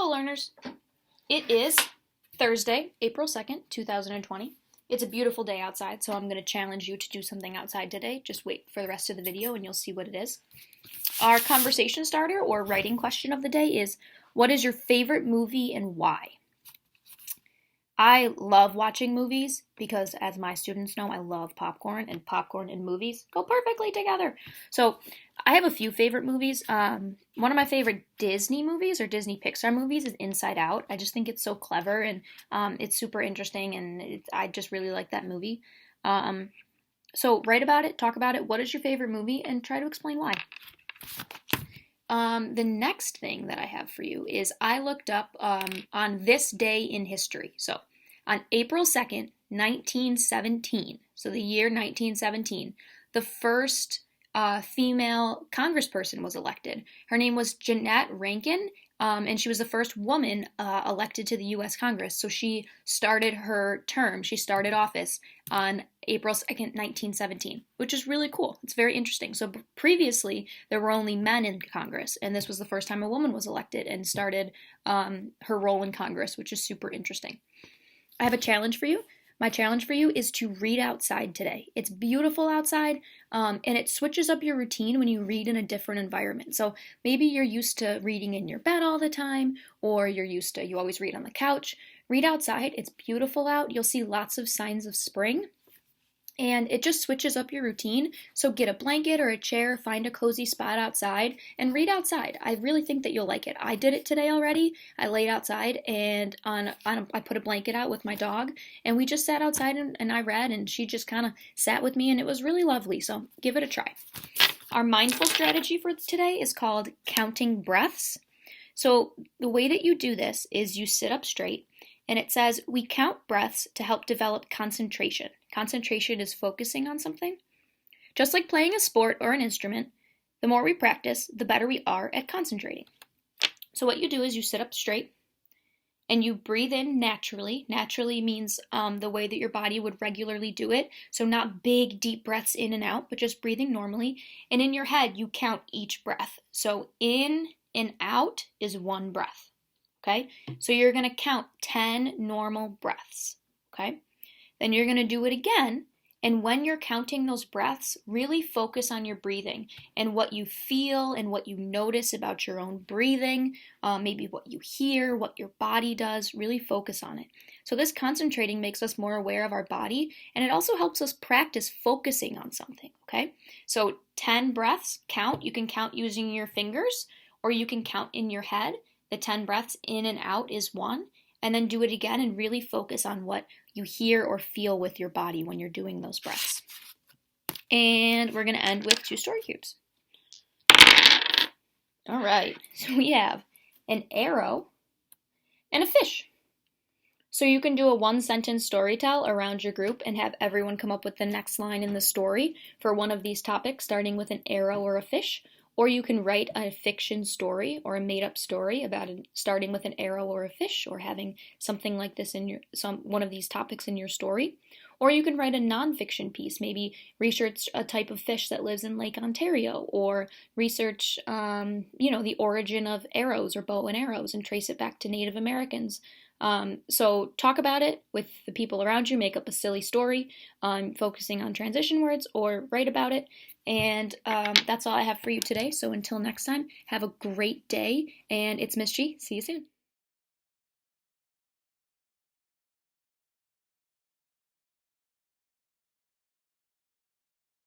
Hello, learners. It is Thursday, April 2nd, 2020. It's a beautiful day outside, so I'm going to challenge you to do something outside today. Just wait for the rest of the video and you'll see what it is. Our conversation starter or writing question of the day is, what is your favorite movie and why? I love watching movies because, as my students know, I love popcorn, and popcorn and movies go perfectly together. So I have a few favorite movies. One of my favorite Disney movies or Disney Pixar movies is Inside Out. I just think it's so clever and it's super interesting, and I just really like that movie. So write about it, talk about it. What is your favorite movie? And try to explain why. The next thing that I have for you is I looked up on this day in history. So on April 2nd, 1917, so the year 1917, the first female congressperson was elected. Her name was Jeannette Rankin, and she was the first woman elected to the U.S. Congress. So she started her term, she started office on April 2nd, 1917, which is really cool. It's very interesting. So previously, there were only men in Congress, and this was the first time a woman was elected and started her role in Congress, which is super interesting. I have a challenge for you. My challenge for you is to read outside today. It's beautiful outside, and it switches up your routine when you read in a different environment. So maybe you're used to reading in your bed all the time, or you always read on the couch. Read outside. It's beautiful out. You'll see lots of signs of spring. And it just switches up your routine. So get a blanket or a chair, find a cozy spot outside, and read outside. I really think that you'll like it. I did it today already. I laid outside and I put a blanket out with my dog, and we just sat outside and I read, and she just kind of sat with me, and it was really lovely. So give it a try. Our mindful strategy for today is called counting breaths. So the way that you do this is you sit up straight, and it says, we count breaths to help develop concentration. Concentration is focusing on something. Just like playing a sport or an instrument, the more we practice, the better we are at concentrating. So what you do is you sit up straight and you breathe in naturally. Naturally means the way that your body would regularly do it. So not big, deep breaths in and out, but just breathing normally. And in your head, you count each breath. So in and out is one breath. Okay, so you're going to count 10 normal breaths, okay? Then you're going to do it again, and when you're counting those breaths, really focus on your breathing and what you feel and what you notice about your own breathing, maybe what you hear, what your body does, really focus on it. So this concentrating makes us more aware of our body, and it also helps us practice focusing on something, okay? So 10 breaths, count. You can count using your fingers, or you can count in your head. The 10 breaths in and out is 1, and then do it again and really focus on what you hear or feel with your body when you're doing those breaths. And we're going to end with 2 story cubes. All right, so we have an arrow and a fish. So you can do a 1-sentence story tell around your group and have everyone come up with the next line in the story for one of these topics, starting with an arrow or a fish. Or you can write a fiction story or a made-up story about it, starting with an arrow or a fish, or having something like this in one of these topics in your story. Or you can write a nonfiction piece, maybe research a type of fish that lives in Lake Ontario, or research, the origin of arrows or bow and arrows and trace it back to Native Americans. So talk about it with the people around you, make up a silly story, focusing on transition words, or write about it. And that's all I have for you today. So until next time, have a great day. And it's Miss G. See you soon.